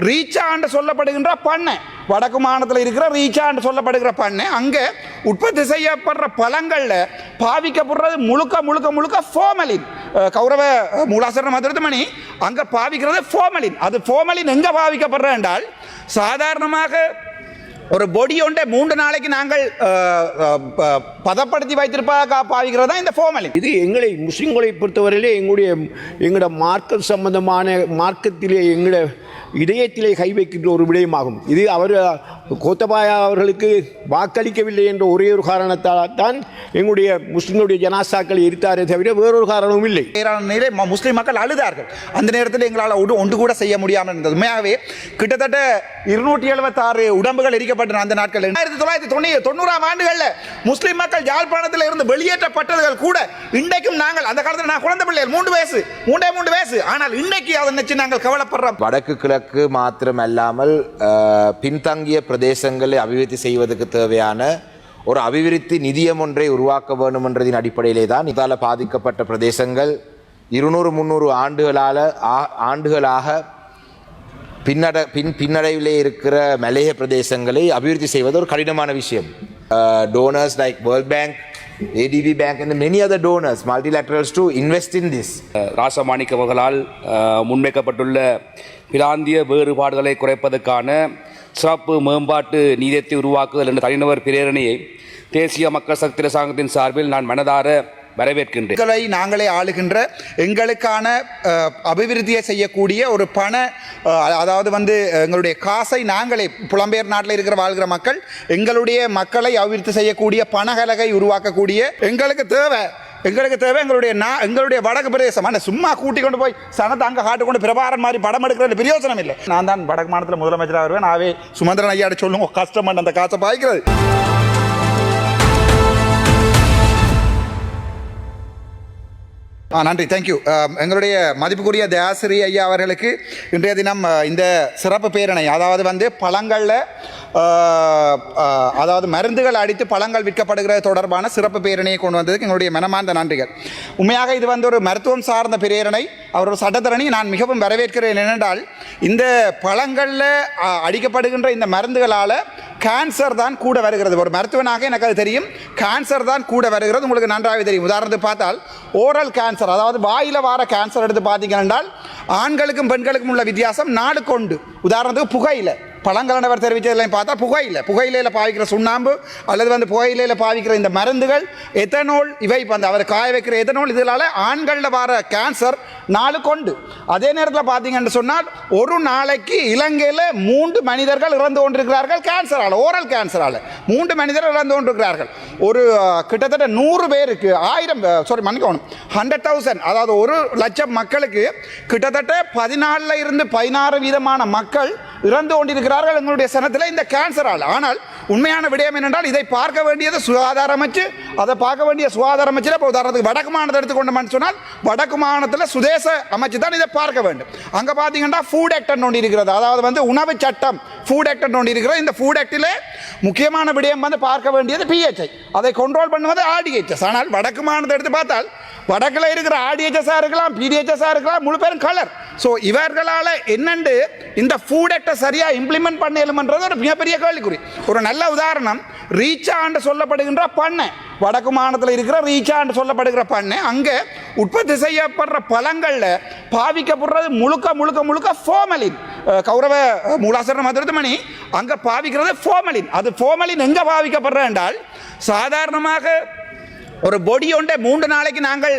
ரீச்சா என்று சொல்லப்படுகின்ற பண்ணை, வடக்கு மாநிலத்தில் இருக்கிற ரீச்சா என்று சொல்லப்படுகிற பண்ணை, அங்கே உற்பத்தி செய்யப்படுற பழங்களில் பாவிக்கப்படுறது முழுக்க முழுக்க முழுக்க ஃபோர்மலின். கௌரவ மூலாசரண மதுரமணி அங்கே பாவிக்கிறது ஃபோர்மலின். அது ஃபோர்மலின் எங்கே பாவிக்கப்படுற என்றால், சாதாரணமாக ஒரு பொடி ஒன்றை 3 நாளைக்கு நாங்கள் பதப்படுத்தி வைத்திருப்பதாக பாவிக்கிறது தான் இந்த ஃபோர்மலின். இது எங்களை முஸ்லிம்களை பொறுத்தவரையிலே எங்களோட மார்க்க சம்பந்தமான மார்க்கத்திலே எங்களோட இதயத்திலே கை வைக்கின்ற ஒரு விடயமாகும். இது அவர் கோத்தபாயா அவர்களுக்கு வாக்களிக்கவில்லை என்ற ஒரே ஒரு காரணத்தால் தான் எங்களுடைய முஸ்லிம்களுடைய ஜனாசாக்களை எரித்தாரே தவிர வேறொரு காரணமும் இல்லை. முஸ்லிம் மக்கள் அழுதார்கள். அந்த நேரத்தில் எங்களால் ஒன்று கூட செய்ய முடியாமல் இருந்தது. உண்மையாகவே கிட்டத்தட்ட 276 உடம்புகள் எரிக்கப்பட்டன அந்த நாட்கள். 1990ஆம் ஆண்டுகளில் முஸ்லிம் மக்கள் யாழ்ப்பாணத்தில் இருந்து வெளியேற்றப்பட்டதுகள் கூட இன்றைக்கும் நாங்கள், அந்த காலத்தில் நான் குழந்தை பிள்ளைகள் 3 வயசு, ஆனால் இன்றைக்கு அதை நினைச்சு நாங்கள் கவலைப்படுறோம். வடக்கு கிழக்கு மாத்திரமல்லாமல் பின்தங்கிய பிரதேசங்களை அபிவிருத்தி செய்வதற்கு தேவையான ஒரு அபிவிருத்தி நிதியம் ஒன்றை உருவாக்க வேண்டும் என்றதின் அடிப்படையிலே தான் இதால் பாதிக்கப்பட்ட பிரதேசங்கள் 200-300 ஆண்டுகளாக பின்னடைவிலே இருக்கிற மலைய பிரதேசங்களை அபிவிருத்தி செய்வது ஒரு கடினமான விஷயம். Donors like world bank, ADB Bank and many other donors, multilaterals to invest in this. ராசமாணிக்க அவர்களால் முன்வைக்கப்பட்டுள்ள பிராந்திய வேறுபாடுகளை குறைப்பதற்கான சிறப்பு மேம்பாட்டு நீதியத்தை உருவாக்குதல் என்ற தனிநபர் பிரேரணையை தேசிய மக்கள் சக்தி அரசாங்கத்தின் சார்பில் நான் மனதார வரவேற்கின்றேன். நாங்களே ஆளுகின்ற எங்களுக்கான அபிவிருத்தியை செய்யக்கூடிய ஒரு பண, அதாவது எங்களுடைய காசை நாங்களே, புலம்பெயர் நாட்டில் இருக்கிற வாழ்கிற மக்கள் எங்களுடைய மக்களை அபிவிருத்தி செய்யக்கூடிய பணகலகை உருவாக்கக்கூடிய எங்களுக்கு தேவை எங்களுடைய வடக்கு பிரதேசம். சும்மா கூட்டி கொண்டு போய் சனத்தை அங்கே காட்டு கொண்டு பிரபாரன் மாதிரி படம் எடுக்கிறது பிரயோஜனம் இல்லை. நான் தான் வடக்கு மாநிலத்தில் முதலமைச்சராக வருவேன். நாவே சுமந்திரன் ஐயாடு சொல்லுங்க, கஷ்டம் அந்த காசை பாய்க்கிறது. நன்றி, தேங்க்யூ. எங்களுடைய மதிப்புக்குரிய தயாசிரி ஐயா அவர்களுக்கு இன்றைய தினம் இந்த சிறப்பு பேரணை, அதாவது பழங்களில், அதாவது மருந்துகள் அடித்து பழங்கள் விற்கப்படுகிறது தொடர்பான சிறப்பு பேரணியை கொண்டு வந்ததுக்கு எங்களுடைய மனமார்ந்த நன்றிகள். உண்மையாக இது ஒரு மருத்துவம் சார்ந்த பேரணை, அவர் ஒரு சட்டத்தரணி. நான் மிகவும் வரவேற்கிறேன். ஏனென்றால் இந்த பழங்களில் அடிக்கப்படுகின்ற இந்த மருந்துகளால் கேன்சர் தான் கூட வருகிறது. ஒரு மருத்துவனாக எனக்கு அது தெரியும். கேன்சர் தான் கூட வருகிறது, உங்களுக்கு நன்றாகவே தெரியும். உதாரணத்துக்கு பார்த்தால் ஓரல் கேன்சர், அதாவது வாயில் வார கேன்சர் எடுத்து பார்த்தீங்கன்னா ஆண்களுக்கும் பெண்களுக்கும் உள்ள வித்தியாசம் 4 கொண்டு. உதாரணத்துக்கு புகையிலை, பழங்களவர் தெரிவித்ததெல்லாம் பார்த்தா புகையிலையில் பாவிக்கிற சுண்ணாம்பு அல்லது புகையிலையில் பாவிக்கிற இந்த மருந்துகள், எத்தனால், இவை அவர் காய வைக்கிற எத்தனால், இதனால் ஆண்களில் வர கேன்சர் 4 கொண்டு. அதே நேரத்தில் பார்த்தீங்கன்னு சொன்னால் ஒரு நாளைக்கு இலங்கையில் 3 மனிதர்கள் இறந்து கொண்டிருக்கிறார்கள் கேன்சரால், ஓரல் கேன்சரால் 3 மனிதர்கள் இறந்து கொண்டிருக்கிறார்கள். ஒரு கிட்டத்தட்ட 100 பேருக்கு 100,000, அதாவது 1,00,000 மக்களுக்கு கிட்டத்தட்ட 14% மக்கள் இறந்து கொண்டிருக்கிறார்கள் எங்களுடைய சனத்தில் இந்த கேன்சரால். ஆனால் உண்மையான விடயம் என்னென்றால், இதை பார்க்க வேண்டியது சுகாதார அமைச்சு. அதை பார்க்க வேண்டிய சுகாதார அமைச்சில், இப்போ உதாரணத்துக்கு வடக்கு மாநிலத்தை எடுத்துக்கொண்டோம்னு சொன்னால் வடக்கு மாநிலத்தில் சுதேச அமைச்சு தான் இதை பார்க்க வேண்டும். அங்கே பார்த்தீங்கன்னா ஃபுட் ஆக்ட் ஒன்று இருக்கிறது, அதாவது உணவு சட்டம், ஃபுட் ஆக்ட் ஒன்று இருக்கிறது. இந்த ஃபுட் ஆக்டில் முக்கியமான விடயம் பார்க்க வேண்டியது PHI, அதை கண்ட்ரோல் பண்ணுவது RDHS. ஆனால் வடக்கு மாநிலத்தை எடுத்து பார்த்தால் வடக்கில் இருக்கிற RDHS-ஆக இருக்கலாம், PDHS-ஆக இருக்கலாம், முழு பேரும் கலர். ஸோ இவர்களால் என்னென்று இந்த ஃபுட் ஆக்டை சரியாக இம்ப்ளிமெண்ட் பண்ணலும்ன்றது ஒரு மிகப்பெரிய கேள்விக்குறி. ஒரு நல்ல உதாரணம், ரீச்சா என்று சொல்லப்படுகின்ற பண்ணை, வடக்கு மாநிலத்தில் இருக்கிற ரீச்சா என்று சொல்லப்படுகிற பண்ணை, அங்கே உற்பத்தி செய்யப்படுற பழங்களில் பாவிக்கப்படுறது முழுக்க முழுக்க முழுக்க ஃபோர்மலின். கௌரவ மூலாசரண மதுரமணி அங்கே பாவிக்கிறது ஃபோர்மலின். அது ஃபோர்மலின் எங்கே பாவிக்கப்படுற என்றால், சாதாரணமாக ஒரு பொடி ஒன்றை 3 நாளைக்கு நாங்கள்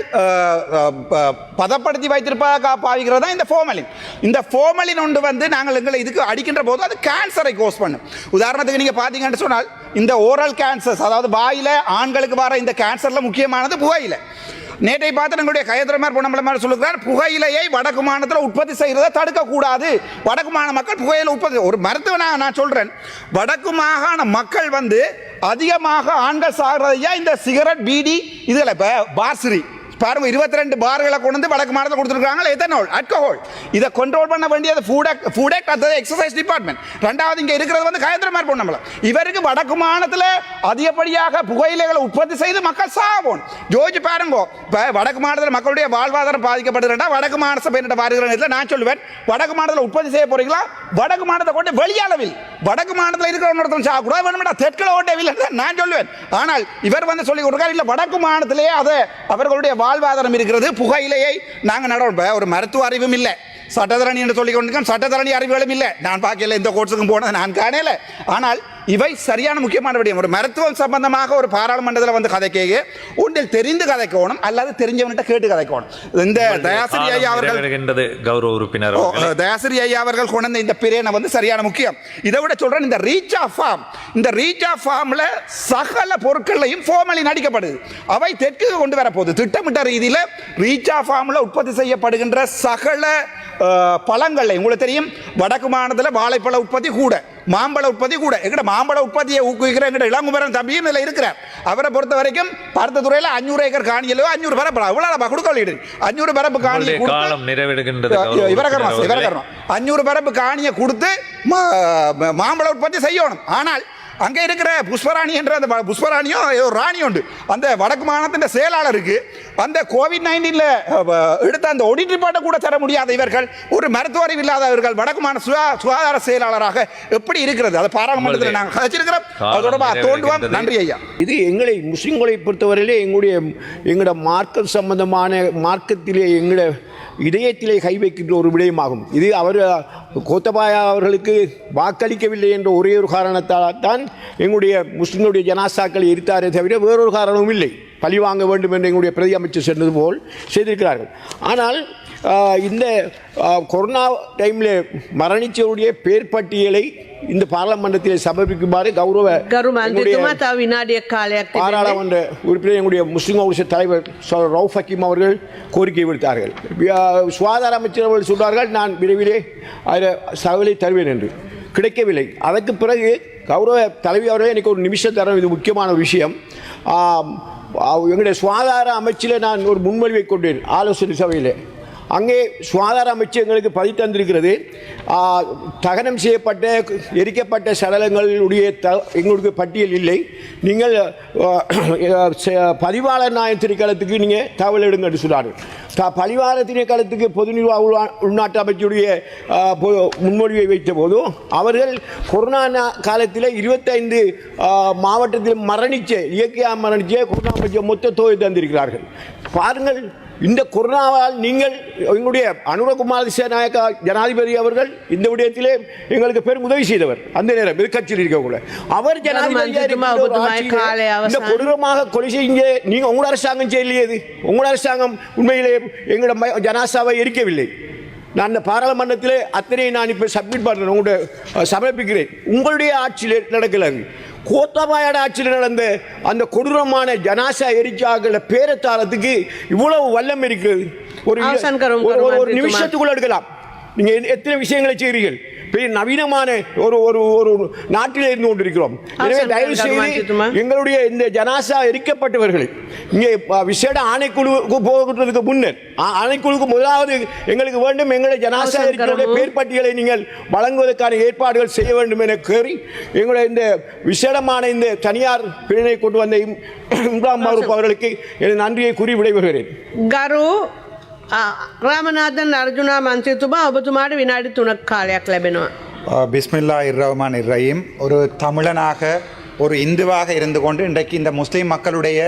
பதப்படுத்தி வைத்திருப்பதாக பாவிக்கிறது தான் இந்த ஃபோர்மலின். இந்த ஃபோர்மலின் ஒன்று நாங்கள் எங்களை இதுக்கு அடிக்கின்ற போது அது கேன்சரை கோஸ் பண்ணும். உதாரணத்துக்கு நீங்கள் பார்த்தீங்கன்னு சொன்னால் இந்த ஓரல் கேன்சர்ஸ், அதாவது வாயில் ஆண்களுக்கு வர இந்த கேன்சரில் முக்கியமானது புகையிலை. நேற்றை பார்த்து எங்களுடைய கையத்திரமார் பொன்னம்பலமார் சொல்லுகிறார், புகையிலையை வடக்கு மாநிலத்தில் உற்பத்தி செய்கிறத தடுக்கக்கூடாது. வடக்கு மாகாண மக்கள் புகையிலை உற்பத்தி, ஒரு மருத்துவனாக நான் சொல்கிறேன், வடக்கு மாகாண மக்கள் அதிகமாக ஆண்கள் சாகிறதையா இந்த சிகரெட், பீடி, இதில் இப்போ பார்சரி பாருங்க 22 பார்களை கொண்டு வந்து வடக்கு மாநிலத்தில் கொடுத்துருக்காங்க. எத்தனால் அல்கஹால் இதை கண்ட்ரோல் பண்ண வேண்டியது ஃபுட் ஆக்ட் அது எக்ஸசைஸ் டிபார்ட்மெண்ட். ரெண்டாவது இங்கே இருக்கிறது வந்து கயந்திரமார் பொண்ணு. இவருக்கு வடக்கு மாநிலத்தில் அதிகப்படியாக புகையிலைகளை உற்பத்தி செய்து மக்கள் சாவோம். ஜோதிச்சு பாருங்க, இப்போ வடக்கு மாநிலத்தில் மக்களுடைய வாழ்வாதாரம் பாதிக்கப்படுகிறா வடக்கு மாநில பேரிட்ட பாருகிறேன். நான் சொல்லுவேன், வடக்கு மாநிலத்தில் உற்பத்தி செய்ய போறீங்களா, வடக்கு மாநிலத்தை கொண்டு வெளியளவில் வடக்கு மாநிலத்தில் இருக்கிற சாப்பிட வேணும்டா தெற்கில் ஓட்டவில்லை நான் சொல்லுவேன். ஆனால் இவர் வந்து சொல்லி கொடுக்காரு, இல்லை வடக்கு மாநிலத்திலேயே அது அவர்களுடைய வாழ்வாதாரம் இருக்கிறது, புகையிலையை நாங்கள் நடவடிக்கை. ஒரு மருத்துவ அறிவும் இல்லை, சட்டத்தரணி என்று சொல்லிக் கொண்டிருக்கேன், சட்டத்தரணி அறிவுகளும் இல்லை. நான் பார்க்கல, இந்த கோர்ஸுக்கும் போனது நான் காணல. ஆனால் இவை சரியான முக்கியமான விடயம். ஒரு மருத்துவம் சம்பந்தமாக ஒரு பாராளுமன்றத்தில் வந்து கதைக்க ஒன்றில் தெரிந்து கதைக்கணும் அல்லது தெரிஞ்சவன்கிட்ட கேட்டு கதைக்கணும். இந்த தயாசிரி ஐயா அவர்கள் கௌரவ உறுப்பினர் தயாசிரி ஐயா அவர்கள் கொண்ட இந்த பிரேனை வந்து சரியான முக்கியம். இதை விட சொல்றேன், இந்த ரீச் ஆஃப் ஃபார்ம், இந்த ரீச் ஆஃப் ஃபார்ம்ல சகல பொருட்களையும் ஃபார்மலின் அடிக்கப்படுது. அவை தெற்கு கொண்டு வரப்போகுது. திட்டமிட்ட ரீதியில் ரீச் ஆஃப் ஃபார்ம்ல உற்பத்தி செய்யப்படுகின்ற சகல பழங்களை உங்களுக்கு தெரியும், வடக்கு மாநிலத்தில் வாழைப்பழ உற்பத்தி கூட, மாம்பழ உற்பத்தி கூட. எங்கட மாம்பழ உற்பத்தியை ஊக்குவிக்கிற எங்கட இளங்குமரன் தம்பியும் இதில் இருக்கிறார். அவரை பொறுத்த வரைக்கும் பருத்த துறையில் 500 ஏக்கர் காணியிலோ 500 பரப்பு அவ்வளோ கொடுக்க 500 பரப்பு காணியை நிறைவேறுகின்றது. 500 பரப்பு காணியை கொடுத்து மாம்பழ உற்பத்தி செய்யணும். ஆனால் அங்கே இருக்கிற புஷ்பராணி என்ற அந்த புஷ்பராணியும் ஒரு ராணி உண்டு, அந்த வடக்கு மாநிலத்தின் செயலாளருக்கு அந்த கோவிட்-19 எடுத்த அந்த ஆடிட் ரிப்போர்ட்டை கூட தர முடியாத இவர்கள், ஒரு மருத்துவ அறிவு இல்லாதவர்கள் வடக்கு மாநில சுகாதார செயலாளராக எப்படி இருக்கிறது? அதை பாராளுமன்றத்தில் நாங்கள் கதைச்சிருக்கிறோம். அதோட தோன்றுவோம். நன்றி ஐயா. இது எங்களை முஸ்லிம்களை பொறுத்தவரையிலே எங்களோட மார்க்க சம்பந்தமான மார்க்கத்திலே எங்களோட இதயத்திலே கை வைக்கின்ற ஒரு விடயமாகும். இது அவர் கோத்தபாயா அவர்களுக்கு வாக்களிக்கவில்லை என்ற ஒரே ஒரு காரணத்தால் தான் எங்களுடைய முஸ்லிம்களுடைய ஜனாசாக்களை எரித்தாரே தவிர வேறொரு காரணமும் இல்லை. பழி வாங்க வேண்டும் என்று எங்களுடைய பிரதி அமைச்சர் சொன்னது போல் செய்திருக்கிறார்கள். ஆனால் இந்த கொரோனா டைமில் மரணிச்சவருடைய பேர் பட்டியலை இந்த பாராளுமன்றத்தில் சமர்ப்பிக்குமாறு பாராளுமன்ற உறுப்பினர் எங்களுடைய முஸ்லிம் கவுன்சில் தலைவர் ரவுஃப் ஹக்கீம் அவர்கள் கோரிக்கை விடுத்தார்கள். சுகாதார அமைச்சர் அவர்கள் சொல்வார்கள், நான் விரைவிலே அதில் தகவலை தருவேன் என்று. கிடைக்கவில்லை. அதற்கு பிறகு கௌரவ தலைவி அவர்களே எனக்கு ஒரு நிமிஷம் தர, இது முக்கியமான விஷயம். எங்களுடைய சுகாதார அமைச்சில் நான் ஒரு முன்மொழிவை கொண்டேன் ஆலோசனை சபையில். அங்கே சுகாதார அமைச்சு எங்களுக்கு பதிவு தந்திருக்கிறது. தகனம் செய்யப்பட்ட எரிக்கப்பட்ட சடலங்களுடைய எங்களுக்கு பட்டியல் இல்லை. நீங்கள் பதிவாளர் நாயன் திணைக்களத்துக்கு நீங்கள் தகவல் எடுங்க என்று சொன்னார்கள். பதிவாளர் திணைக்களத்துக்கு பொது நிர்வாக உள்நாட்டு அமைச்சுடைய முன்மொழிவை வைத்த போதும் அவர்கள் கொரோனா காலத்தில் 25 மாவட்டத்தில் இயற்கையாக மரணிச்ச கொரோனா அமைச்ச மொத்த தொகை தந்திருக்கிறார்கள். பாருங்கள், இந்த கொரோனாவால் நீங்கள் எங்களுடைய அனுரகுமார் திசாநாயக்கா ஜனாதிபதி அவர்கள் இந்த விடயத்திலே எங்களுக்கு பெரும் உதவி செய்தவர். அந்த நேரம் எதிர்கட்சியில் இருக்கக்கூட அவர் இந்த கொடூரமாக கொலை செய்ய நீங்கள் உங்களோட அரசாங்கம் செய்யலையது. உங்களோட அரசாங்கம் உண்மையிலே எங்களோட ஜனாசாவை எரிக்கவில்லை. நான் இந்த பாராளுமன்றத்தில் அத்தனை நான் இப்போ சப்மிட் பண்ணுறேன், உங்கள்கிட்ட சமர்ப்பிக்கிறேன். உங்களுடைய ஆட்சியில் நடக்கலாங்க. கோத்தபாயோட ஆட்சியில் நடந்த அந்த கொடூரமான ஜனாசா எரிச்சாக்கள பேரத்தாளத்துக்கு இவ்வளவு வல்லம் இருக்கிறது. ஒரு நிமிஷத்துக்குள்ள எடுக்கலாம். நீங்கள் எத்தனை விஷயங்களை செய்கிறீர்கள். பெரிய நவீனமான ஒரு நாட்டில் இருந்து கொண்டிருக்கிறோம். எனவே தயவு செய்து எங்களுடைய இந்த ஜனாசா எரிக்கப்பட்டவர்கள் இங்கே விசேட ஆணைக்குழுவுக்கு போகிறதுக்கு முன்னர் ஆணைக்குழுவுக்கு முதலாவது எங்களுக்கு வேண்டும், எங்களுடைய ஜனாசா எரிக்கிற பேர் பட்டியலை நீங்கள் வழங்குவதற்கான ஏற்பாடுகள் செய்ய வேண்டும் என கோரி எங்களுடைய இந்த விசேடமான இந்த தனியார் பிரிவினை கொண்டு வந்த இம்ரான் மாரூப் அவர்களுக்கு எனது நன்றியை கூறி விடைபெறுகிறேன். රාමනාදන් අර්ජුනා මන්ත්‍රීතුමා ඔබතුමාට විනාඩි 3ක් කාලයක් ලැබෙනවා. பிஸ்மில்லாஹிர் ரஹ்மானிர் ரஹீம். ஒரு தமிழனாக ஒரு இந்துவாக இருந்து கொண்டு இன்றைக்கு இந்த முஸ்லீம் மக்களுடைய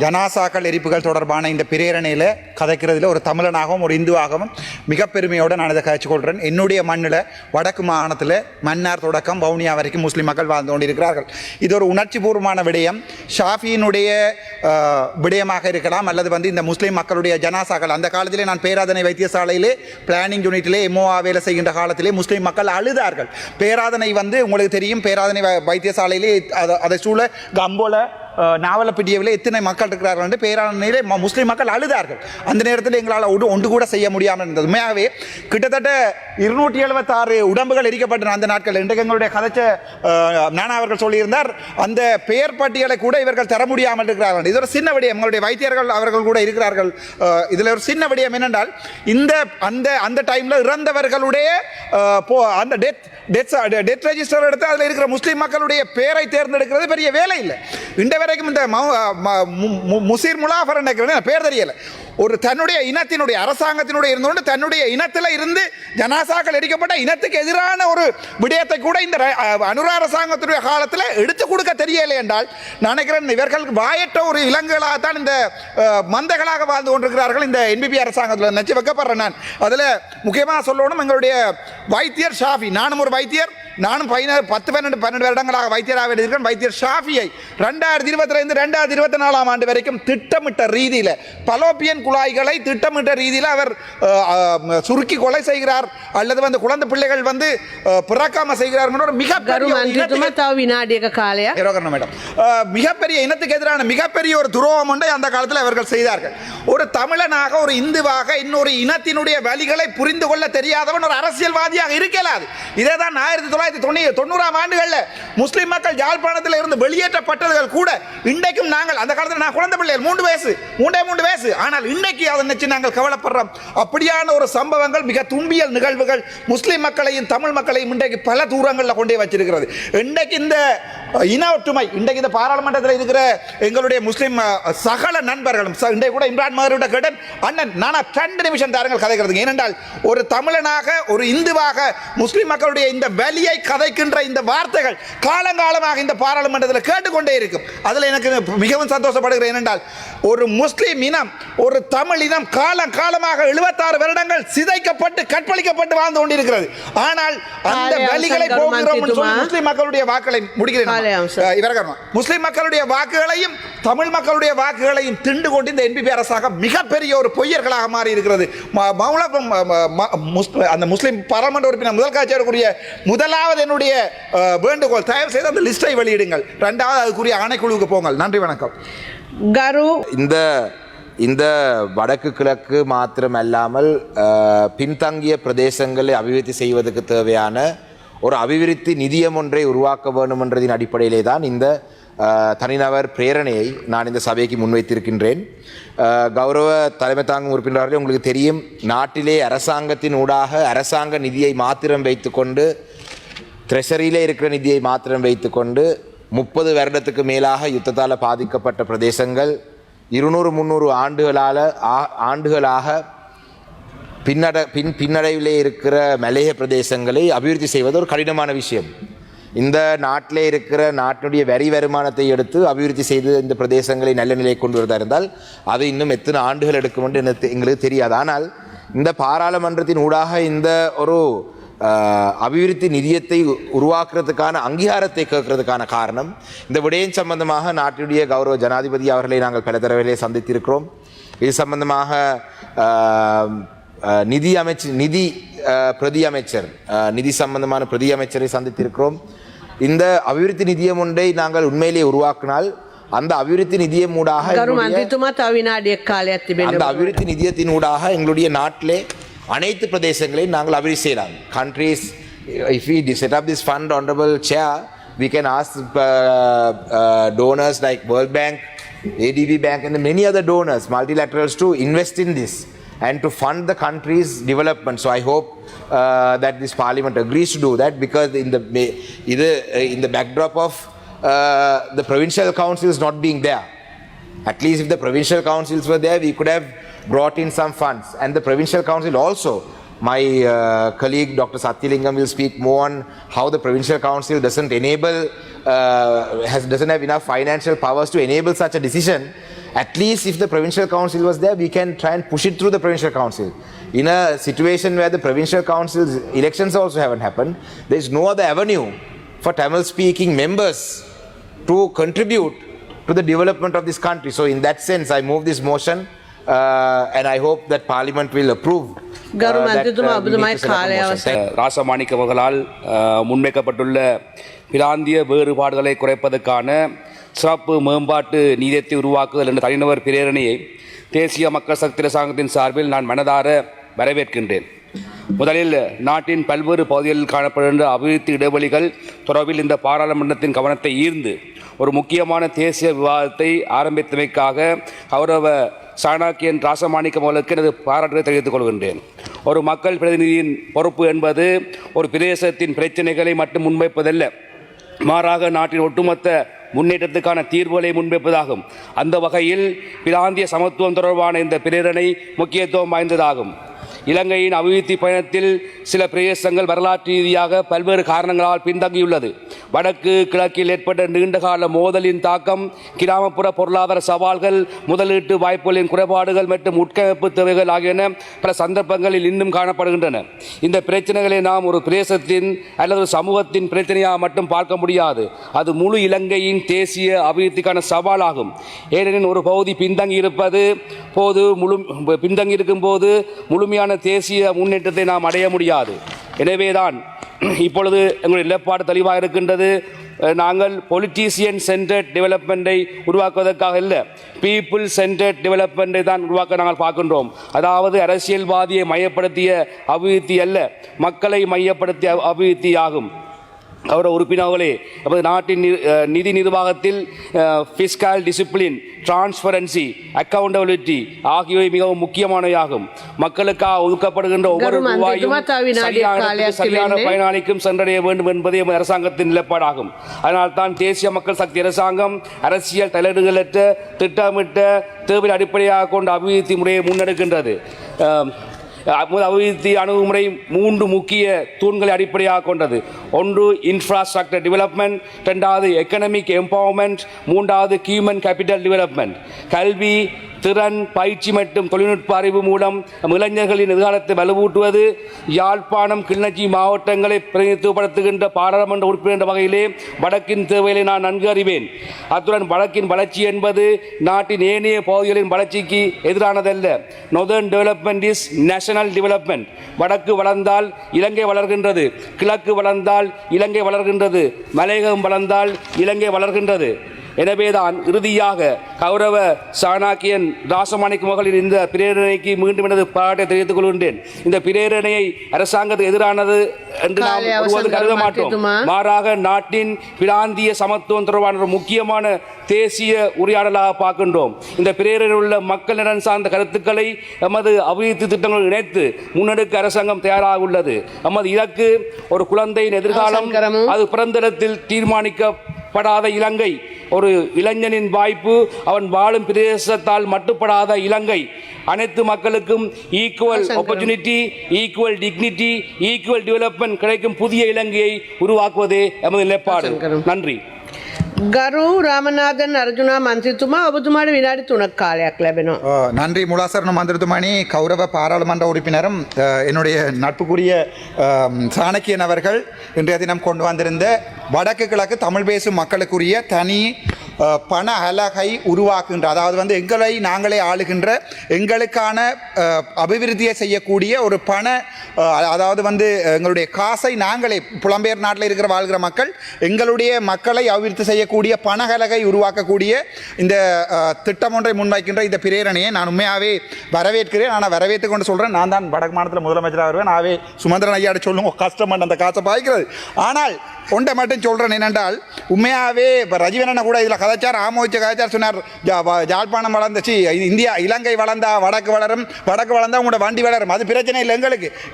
ஜனாசாக்கள் எரிப்புகள் தொடர்பான இந்த பிரேரணையில் கதைக்கிறதுல ஒரு தமிழனாகவும் ஒரு இந்துவாகவும் மிக பெருமையோடு நான் இதை கதைச்சு கொள்கிறேன். என்னுடைய மண்ணில் வடக்கு மாகாணத்தில் மன்னார் தொடக்கம் வவுனியா வரைக்கும் முஸ்லீம் மக்கள் வாழ்ந்து கொண்டிருக்கிறார்கள். இது ஒரு உணர்ச்சி பூர்வமான விடயம். ஷாஃபியினுடைய விடயமாக இருக்கலாம் அல்லது வந்து இந்த முஸ்லீம் மக்களுடைய ஜனாசாக்கள் அந்த காலத்திலே நான் பேராதனை வைத்தியசாலையிலே பிளானிங் யூனிட்டிலே எம்ஓஆ வேலை செய்கின்ற காலத்திலே முஸ்லீம் மக்கள் அழுதார்கள். பேராதனை வந்து உங்களுக்கு தெரியும், பேராதனை வைத்தியசாலை அதை சூழ கம்போல நாவலப்பிட்டியவில் எத்தனை மக்கள் இருக்கிறார்கள் என்று பேரான நிலை முஸ்லீம் மக்கள் அழுதார்கள். அந்த நேரத்தில் எங்களால் ஒன்று கூட செய்ய முடியாமல் இருந்தது. உண்மையாகவே கிட்டத்தட்ட 276 உடம்புகள் எரிக்கப்பட்டன அந்த நாட்கள். இன்றைக்கு எங்களுடைய கதைச்ச நானா அவர்கள் சொல்லியிருந்தார், அந்த பெயர் பட்டியலை கூட இவர்கள் தர முடியாமல் இருக்கிறார்கள். இது ஒரு சின்ன விடயம். எங்களுடைய வைத்தியர்கள் அவர்கள் கூட இருக்கிறார்கள். இதில் ஒரு சின்ன விடயம் என்னென்றால், இந்த அந்த டைமில் இறந்தவர்களுடைய அந்த டெத் ரெஜிஸ்டர் எடுத்து அதில் இருக்கிற முஸ்லீம் மக்களுடைய பேரை தேர்ந்தெடுக்கிறது பெரிய வேலை இல்லை. இன்று வரைக்கும் இந்த முசீர் முலாஃபர் என்ற பேர் தெரியலை. ஒரு தன்னுடைய இனத்தினுடைய அரசாங்கத்தினுடைய இருந்தோண்டு தன்னுடைய இனத்தில் இருந்து ஜனாசாக்கள் எரிக்கப்பட்ட இனத்துக்கு எதிரான ஒரு விடயத்தை கூட இந்த அனுர அரசாங்கத்துடைய காலத்தில் எடுத்து கொடுக்க தெரியலை என்றால், நினைக்கிறேன் இவர்கள் வாயற்ற ஒரு விலங்குகளாகத்தான் இந்த மந்தகளாக வாழ்ந்து கொண்டிருக்கிறார்கள் இந்த என்பிபி அரசாங்கத்தில். நினைச்சு வைக்கப்படுறேன் நான். அதில் முக்கியமாக சொல்லணும், எங்களுடைய வைத்தியர் ஷாஃபி, நானும் ஒரு வைத்தியர், நானும் 10-12 வருடங்களாக வைத்தியராக இருக்கிறேன். வைத்தியர் ஷாஃபியை 2022 2024 ஆண்டு வரைக்கும் திட்டமிட்ட ரீதியில் பலோப்பியன் குழாய்களை திட்டமிட்ட ரீதியில் அவர் சுருக்கி கொலை செய்கிறார் அல்லது வந்து குழந்தை பிள்ளைகள் வந்து பிறக்காம செய்கிறார். மிகப்பெரிய இனத்துக்கு எதிரான மிகப்பெரிய ஒரு துரோகம் ஒன்றை அந்த காலத்தில் அவர்கள் செய்தார்கள். ஒரு தமிழனாக ஒரு இந்துவாக இன்னொரு இனத்தினுடைய வழிகளை புரிந்து கொள்ள தெரியாதவன் ஒரு அரசியல்வாதியாக இருக்கலாது. இதே தான் 1990 ஆண்டுகளில் முஸ்லிம் மக்கள் யாழ்ப்பாணத்தில் இருந்து வெளியேற்றப்பட்டவர்கள் கூட இன்றைக்கும் நாங்கள் அந்த காலத்தில் நான் குழந்தை பிள்ளைகள் 3 வயசு, ஆனால் இன்றைக்கு அதை நினைச்சு நாங்கள் கவலைப்படுறோம். அப்படியான ஒரு சம்பவங்கள், மிக துன்பியல் நிகழ்வுகள் முஸ்லிம் மக்களையும் தமிழ் மக்களையும் இன்றைக்கு பல தூரங்களில் கொண்டே வச்சிருக்கிறது. இன்றைக்கு இந்த இன ஒற்றுமை, இன்றைக்கு இந்த பாராளுமன்றத்தில் இருக்கிற எங்களுடைய முஸ்லிம் சகல நண்பர்களும் இன்றைக்கு கூட இம்ரான் மகரிட கேட்டன் அண்ணன் நானா 2 நிமிஷம் தாருங்கள் கதைக்கிறது. ஏனென்றால் ஒரு தமிழனாக ஒரு இந்துவாக முஸ்லிம் மக்களுடைய இந்த வலியை கதைக்கின்ற இந்த வார்த்தைகள் காலங்காலமாக இந்த பாராளுமன்றத்தில் கேட்டுக்கொண்டே இருக்கும். அதில் எனக்கு மிகவும் சந்தோஷப்படுகிறேன். ஏனென்றால் ஒரு முஸ்லிம் இனம், ஒரு தமிழ் இனம் காலமாக 76 வருடங்கள் சிதைக்கப்பட்டு கற்பழிக்கப்பட்டு வாழ்ந்து கொண்டிருக்கிறது. ஆனால் அந்த வலிகளை போகிறோம் முஸ்லிம் மக்களுடைய வாக்களை முடிக்கிறேன். முஸ்லிம் மக்களுடைய வாக்குகளையும் தமிழ் மக்களுடைய வாக்குகளையும் திண்டு கொண்டு இந்த என்பிபி அரசாங்கம் மிகப்பெரிய ஒரு பொய்யர்களாக மாறி இருக்கிறது. அந்த முஸ்லிம் பாராளுமன்ற உறுப்பினர் முதல் காட்சியருக்குரிய முதலாவது என்னுடைய வேண்டுகோள், தயவு செய்து அந்த லிஸ்டை வெளியிடுங்கள். 2வது அதுக்குரிய ஆணைக்குழுவுக்கு போங்கள். நன்றி, வணக்கம். இந்த வடக்கு கிழக்கு மாத்திரமல்லாமல் பின்தங்கிய பிரதேசங்களை அபிவிருத்தி செய்வதற்கு தேவையான ஒரு அபிவிருத்தி நிதியம் ஒன்றை உருவாக்க வேண்டும் என்றதின் அடிப்படையிலே தான் இந்த தனிநபர் பிரேரணையை நான் இந்த சபைக்கு முன்வைத்திருக்கின்றேன். கௌரவ தலைமை தாங்கும் உறுப்பினர்களே, உங்களுக்கு தெரியும், நாட்டிலே அரசாங்கத்தின் ஊடாக அரசாங்க நிதியை மாத்திரம் வைத்துக்கொண்டு, ட்ரெஷரியிலே இருக்கிற நிதியை மாத்திரம் வைத்துக்கொண்டு 30 வருடத்துக்கு மேலாக யுத்தத்தால் பாதிக்கப்பட்ட பிரதேசங்கள் 200-300 ஆண்டுகளாக பின்னடைவிலே இருக்கிற மலைய பிரதேசங்களை அபிவிருத்தி செய்வது ஒரு கடினமான விஷயம். இந்த நாட்டிலே இருக்கிற நாட்டினுடைய வரி வருமானத்தை எடுத்து அபிவிருத்தி செய்து இந்த பிரதேசங்களை நல்ல நிலையை கொண்டு வருவதாக இருந்தால் அது இன்னும் எத்தனை ஆண்டுகள் எடுக்கும் என்று எங்களுக்கு தெரியாது. ஆனால் இந்த பாராளுமன்றத்தின் ஊடாக இந்த ஒரு அபிவிருத்தி நிதியத்தை உருவாக்குறதுக்கான அங்கீகாரத்தை கேட்கறதுக்கான காரணம், இந்த விடயம் சம்பந்தமாக நாட்டினுடைய கௌரவ ஜனாதிபதி அவர்களை நாங்கள் பல தடவையிலே சந்தித்திருக்கிறோம். இது சம்பந்தமாக நிதி பிரதி அமைச்சர், நிதி சம்பந்தமான பிரதி அமைச்சரை சந்தித்திருக்கிறோம். இந்த அபிவிருத்தி நிதியம் ஒன்றை நாங்கள் உண்மையிலேயே உருவாக்கினால் அந்த அபிவிருத்தி நிதியம் ஊடாக அந்த அபிவிருத்தி நிதியத்தின் ஊடாக எங்களுடைய நாட்டிலே அனைத்து பிரதேசங்களையும் நாங்கள் அபிவிருத்தி செய்யலாம். Countries, if we set up this fund, honorable chair, we can ask donors like World Bank, ADB Bank and many other donors, multilaterals, to invest in this and to fund the country's development. So I hope that this parliament agrees to do that, because in the backdrop of the provincial councils not being there, at least if the provincial councils were there, we could have brought in some funds. And the provincial council also, my colleague Dr. Sathilingam will speak more on how the provincial council doesn't have enough financial powers to enable such a decision. At least if the provincial council was there, we can try and push it through the provincial council. In a situation where the provincial council's elections also haven't happened, there is no other avenue for Tamil speaking members to contribute to the development of this country. So in that sense, I move this motion and I hope that Parliament will approve. ராசமாணிக்க அவர்களால் முன்வைக்கப்பட்டுள்ள பிராந்திய வேறுபாடுகளை குறைப்பதற்கான சிறப்பு மேம்பாட்டு நீதியத்தை உருவாக்குதல் என்ற தனிநபர் பிரேரணையை தேசிய மக்கள் சக்தி அரசாங்கத்தின் சார்பில் நான் மனதார வரவேற்கின்றேன். முதலில் நாட்டின் பல்வேறு பகுதிகளில் காணப்படுகின்ற அபிவிருத்தி இடைவெளிகள் தொடர்பில் இந்த பாராளுமன்றத்தின் கவனத்தை ஈர்ந்து ஒரு முக்கியமான தேசிய விவாதத்தை ஆரம்பித்தமைக்காக கௌரவ சாணக்கியன் ராசமாணிக்கம் அவர்களுக்கு எனது பாராட்டுகளை தெரிவித்துக் கொள்கின்றேன். ஒரு மக்கள் பிரதிநிதியின் பொறுப்பு என்பது ஒரு பிரதேசத்தின் பிரச்சனைகளை மட்டும் முன்வைப்பதல்ல, மாறாக நாட்டின் ஒட்டுமொத்த முன்னேற்றத்துக்கான தீர்வுகளை முன்வைப்பதாகும். அந்த வகையில் பிராந்திய சமத்துவம் தொடர்பான இந்த பிரேரணை முக்கியத்துவம் வாய்ந்ததாகும். இலங்கையின் அபிவிருத்தி பயணத்தில் சில பிரதேசங்கள் வரலாற்று ரீதியாக பல்வேறு காரணங்களால் பின்தங்கியுள்ளது. வடக்கு கிழக்கில் ஏற்பட்ட நீண்டகால மோதலின் தாக்கம், கிராமப்புற பொருளாதார சவால்கள், முதலீட்டு வாய்ப்புகளின் குறைபாடுகள் மற்றும் உட்கமைப்பு தேவைகள் ஆகியன பல சந்தர்ப்பங்களில் இன்னும் காணப்படுகின்றன. இந்த பிரச்சனைகளை நாம் ஒரு பிரதேசத்தின் அல்லது ஒரு சமூகத்தின் பிரச்சனையாக மட்டும் பார்க்க முடியாது. அது முழு இலங்கையின் தேசிய அபிவிருத்திக்கான சவாலாகும். ஏனெனில் ஒரு பகுதி பின்தங்கியிருக்கும் போது முழுமையான தேசிய முன்னேற்றத்தை நாம் அடைய முடியாது. எனவேதான் இப்பொழுது எங்களுடைய நிலைப்பாடு தெளிவாக இருக்கின்றது. நாங்கள் பொலிட்டீசியன் சென்டர்ட் டெவலப்மெண்ட்டை உருவாக்குவதற்காக இல்லை, பீப்புள் சென்டர்ட் டெவலப்மெண்ட்டை தான் உருவாக்க நாங்கள் பார்க்கின்றோம். அதாவது அரசியல்வாதியை மையப்படுத்திய அபிவிருத்தி அல்ல, மக்களை மையப்படுத்திய அபிவிருத்தி ஆகும். கௌரவ உறுப்பினர்களே, நமது நாட்டின் நிதி நிர்வாகத்தில் ஃபிஸ்கல் டிசிப்ளின், டிரான்ஸ்பரன்சி, அக்கவுண்டபிலிட்டி ஆகியவை மிகவும் முக்கியமானவையாகும். மக்களுக்காக ஒதுக்கப்படுகின்ற ஒவ்வொரு ரூபாயும் சரியான பயனாளிக்கும் சென்றடைய வேண்டும் என்பதே எமது அரசாங்கத்தின் நிலைப்பாடாகும். அதனால் தான் தேசிய மக்கள் சக்தி அரசாங்கம் அரசியல் தலையீடுகளற்ற திட்டமிட்ட தேவையை அடிப்படையாக கொண்ட அபிவிருத்தி முறையை முன்னெடுக்கின்றது. அபிவிருத்தி அணுகுமுறை 3 முக்கிய தூண்களை அடிப்படையாக கொண்டது. ஒன்று இன்ஃப்ராஸ்ட்ரக்சர் டெவலப்மெண்ட், 2வது எக்கனாமிக் எம்பவர்மெண்ட், 3வது ஹியூமன் கேபிட்டல் டெவலப்மெண்ட். கல்வி, திறன், பயிற்சி மற்றும் தொழில்நுட்ப அறிவு மூலம் இளைஞர்களின் எதிர்காலத்தை வலுவூட்டுவது. யாழ்ப்பாணம், கிளிநொச்சி மாவட்டங்களை பிரதிநிதித்துவப்படுத்துகின்ற பாராளுமன்ற உறுப்பினர் என்ற வகையிலே வடக்கின் தேவைகளை நான் நன்கு அறிவேன். அத்துடன் வடக்கின் வளர்ச்சி என்பது நாட்டின் ஏனைய பகுதிகளின் வளர்ச்சிக்கு எதிரானதல்ல. Northern development is national development. வடக்கு வளர்ந்தால் இலங்கை வளர்கின்றது, கிழக்கு வளர்ந்தால் இலங்கை வளர்கின்றது, மலையகம் வளர்ந்தால் இலங்கை வளர்கின்றது. எனவேதான் இறுதியாக கௌரவ சாணக்கியன் ராசமாணிக்க மகளிர் இந்த பிரேரணைக்கு மீண்டும் எனது பாராட்டை தெரிவித்துக் கொள்கின்றேன். இந்த பிரேரணையை அரசாங்கத்துக்கு எதிரானது என்று நாம் ஒருபோது கருத மாட்டோம். மாறாக நாட்டின் பிராந்திய சமத்துவம் தொடர்பான ஒரு முக்கியமான தேசிய உரையாடலாக பார்க்கின்றோம். இந்த பிரேரணையில் உள்ள மக்கள் நலன் சார்ந்த கருத்துக்களை எமது அபிவிருத்தி திட்டங்கள் இணைத்து முன்னெடுக்க அரசாங்கம் தயாராக உள்ளது. எமது இலக்கு ஒரு குழந்தையின் எதிர்காலம், அது பிறந்திடத்தில் தீர்மானிக்கப்படாத இலங்கை, ஒரு இளைஞனின் வாய்ப்பு, அவன் வாழும் பிரதேசத்தால் மட்டுப்படாத இலங்கை, அனைத்து மக்களுக்கும் equal opportunity, equal dignity, equal development கிடைக்கும் புதிய இலங்கையை உருவாக்குவதே எமது நிலைப்பாடு. நன்றி. ගරු රාමනාදන් අර්ජුනා මන්ත්‍රීතුමා, ඔබතුමාට විනාඩි 3ක් කාලයක් ලැබෙනවා. நன்றி மூலாசரண மந்திரத்துமணி. கௌரவ பாராளுமன்ற உறுப்பினரும் என்னுடைய நட்புக்குரிய சாணக்கியன் அவர்கள் இன்றைய தினம் கொண்டு வந்திருந்த வடக்கு கிழக்கு தமிழ் பேசும் மக்களுக்குரிய தனி பண அலகை உருவாக்குகின்ற, அதாவது வந்து எங்களை நாங்களே ஆளுகின்ற, எங்களுக்கான அபிவிருத்தியை செய்யக்கூடிய ஒரு பண, அதாவது வந்து எங்களுடைய காசை நாங்களே, புலம்பெயர் நாட்டில் இருக்கிற வாழ்கிற மக்கள் எங்களுடைய மக்களை அபிவிருத்தி செய்யக்கூடிய பணகலகை உருவாக்கக்கூடிய இந்த திட்டம் ஒன்றை முன்வைக்கின்ற இந்த பிரேரணையை நான் உண்மையாகவே வரவேற்கிறேன். ஆனால் வரவேற்று கொண்டு சொல்கிறேன், நான் தான் வடக்கு மாநிலத்தில் முதலமைச்சராக வருவேன், நாவே சுமந்திரன் ஐயாட சொல்லுவோம் கஷ்டம் அந்த காசை பாய்க்கிறது. ஆனால் ஒன்றை மட்டும் சொல்கிறேன் என்னென்றால், உண்மையாகவே இப்போ ரஜீவனனை கூட இதில் கதைச்சார், ஆமோதிச்ச கதைச்சார், சொன்னார் யாழ்ப்பாணம் வளர்ந்துச்சு, இலங்கை வளர்ந்தா வடக்கு வளரும், வடக்கு வளர்ந்தா உங்களோட வண்டி வளரும். அது பிரச்சனை இல்லை.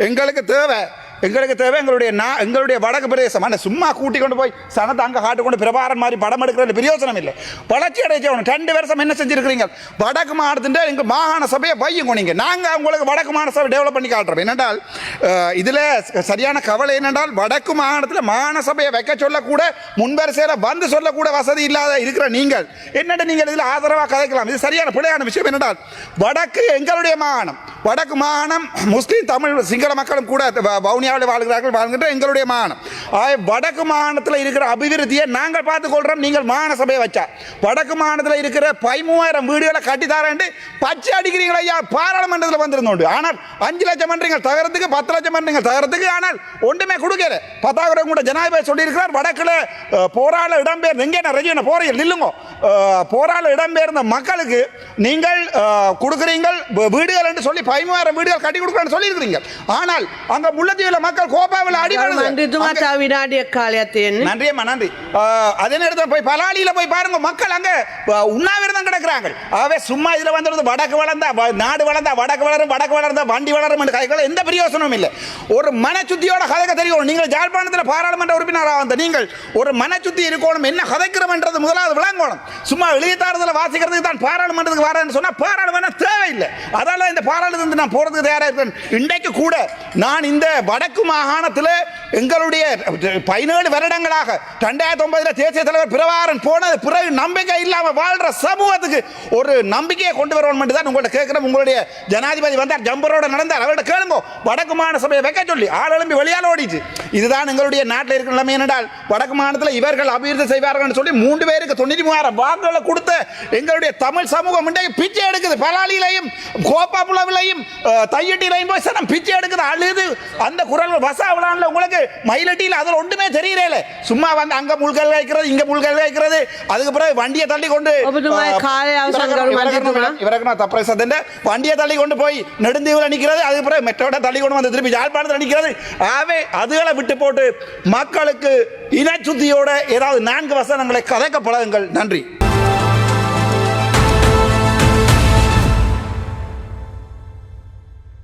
எங்களுக்கு தேவை எங்களுடைய வடக்கு பிரதேசம். ஆனால் சும்மா கூட்டி கொண்டு போய் சனத்தை அங்கே காட்டு கொண்டு பிரபாரன் மாதிரி படம் எடுக்கிறது பிரயோஜனம் இல்லை. வளர்ச்சி அடைச்சவனும் 2 வருஷம் என்ன செஞ்சுருக்கிறீங்க? வடக்கு மாநிலத்தின் எங்கள் மாகாண சபையை வையுங்க. நீங்கள் நாங்கள் உங்களுக்கு வடக்கு மாகாண சபை டெவலப் பண்ணி காட்டுறோம். என்னென்றால் இதில் சரியான கவலை என்னென்றால், வடக்கு மாகாணத்தில் மாகாண சபையை வைக்க சொல்லக்கூட, முன்வரிசையில் வந்து சொல்லக்கூட வசதி இல்லாத இருக்கிற நீங்கள் என்னென்ன நீங்கள் இதில் ஆதரவாக கதைக்கலாம். இது சரியான பிழையான விஷயம். என்னென்றால் வடக்கு எங்களுடைய மாகாணம், வடக்கு மாகாணம் முஸ்லீம், தமிழ், சிங்கள மக்களும் கூட வவுனியாவில் வாழ்கின்ற எங்களுடைய மாகாணம். வடக்கு மாகாணத்தில் இருக்கிற அபிவிருத்தியை நாங்கள் பார்த்துக்கொள்கிறோம், நீங்கள் மாகாண சபையை வச்சா. வடக்கு மாகாணத்தில் இருக்கிற 13,000 வீடுகளை கட்டித்தாரேன் பச்சை அடிக்கிறீங்களா ஐயா? பாராளுமன்றத்தில் வந்திருந்தோண்டு. ஆனால் 5 லட்சம் மன்றங்கள் தகரத்துக்கு, 10 லட்சம் மன்றங்கள் தகரத்துக்கு, ஆனால் ஒன்றுமே கொடுக்கல. 10,000 கூட ஜனாதிபதி சொல்லியிருக்கிறார். வடக்கில் போராள இடம்பெயர்ந்த எங்கே ரஜின போறீங்க இல்லைங்க, போராள இடம்பெயர்ந்த மக்களுக்கு நீங்கள் கொடுக்குறீங்கள் வீடுகள் என்று சொல்லி 13,000 வீடுகள் கட்டி கொடுக்கணும்னு சொல்லியிருக்கிறீங்க. ஆனால் அங்க முல்லைத்தீவில் மக்கள் கோப்பாவில் நன்றியம்மா நன்றி. அதே நேரத்தில் போய் பலாலியில் போய் பாருங்க, மக்கள் அங்க உண்ணாவிரதம் கிடக்கிறாங்க. ஆகவே சும்மா இதுல வந்து வடக்கு வளர்ந்தா நாடு வளர்ந்தா வடக்கு வளரும், வடக்கு வளர்ந்தா வண்டி வளரும் என்ற கதைகள் எந்த பிரயோசனமும் இல்லை. ஒரு மனச்சுத்தியோட கதைக்க தெரியும். நீங்கள் ஜாழ்ப்பாணத்தில் பாராளுமன்ற உறுப்பினராக வந்த நீங்கள் ஒரு மனச்சுத்தி இருக்கணும், என்ன கதைக்கிறோம் என்றது முதலாவது விளங்கணும். சும்மா எழுதித்தாரத்தில் வாசிக்கிறதுக்கு தான் பாராளுமன்றத்துக்கு வரேன்னு சொன்னா பாராளுமன்றம் தேவையில்லை. அதால இந்த பாராளுமன்றத்துக்கு நான் போறதுக்கு தயாராக இருக்கேன். இன்றைக்கு கூட நான் இந்த வடக்கு மாகாணத்தில் எங்களுடைய 17 வருடங்களாக 2009 தேசிய தலைவர் பிரபாகரன் போனது பிறகு நம்பிக்கை இல்லாம வாழ்ற சமூகத்துக்கு ஒரு நம்பிக்கையை கொண்டு வரணும் என்று தான் உங்கள்ட்ட கேட்கிறேன். உங்களுடைய ஜனாதிபதி வந்தார், ஜம்பரோட நடந்தார், அவர்கிட்ட கேளுங்க வடக்கு மாகாண சபையை வைக்க சொல்லி. ஆள் எழும்பி வெளியால் ஓடிச்சு. இதுதான் எங்களுடைய நாட்டில் இருக்கிற நிலைமை. என்னென்றால் வடக்கு மாகாணத்தில் இவர்கள் அபிவிருத்தி செய்வார்கள் சொல்லி 3 பேருக்கு 93,000 வாக்குகளை கொடுத்த எங்களுடைய தமிழ் சமூகம் இன்றைக்கு பிச்சை எடுக்குது. பலாலியிலையும் கோப்பாப்புலவிலையும் தையட்டிலையும் போய் சனம் பிச்சை எடுக்குது, அழுது. அந்த குரல் வசாவிலான்ல உங்களுக்கு மயிலட்டியில் அதில் ஒன்றுமே தெரியல. சும்மா வந்து அங்க முள்கல் வைக்கிறது, இங்க முள்கல் வைக்கிறது, அதுக்கு பிறகு வண்டியை தள்ளி கொண்டு வண்டியை தள்ளி கொண்டு போய் நெடுந்தீவில் நிற்கிறது, அதுக்கு பிறகு மெட்ரோட தள்ளி கொண்டு வந்து திருப்பி யாழ்ப்பாணத்தில் நிற்கிறது. ஆகவே அதுகளை விட்டு போட்டு மக்களுக்கு இனச்சுத்தியோட ஏதாவது 4 வசனங்களை கதைக்க பழகுங்கள். நன்றி.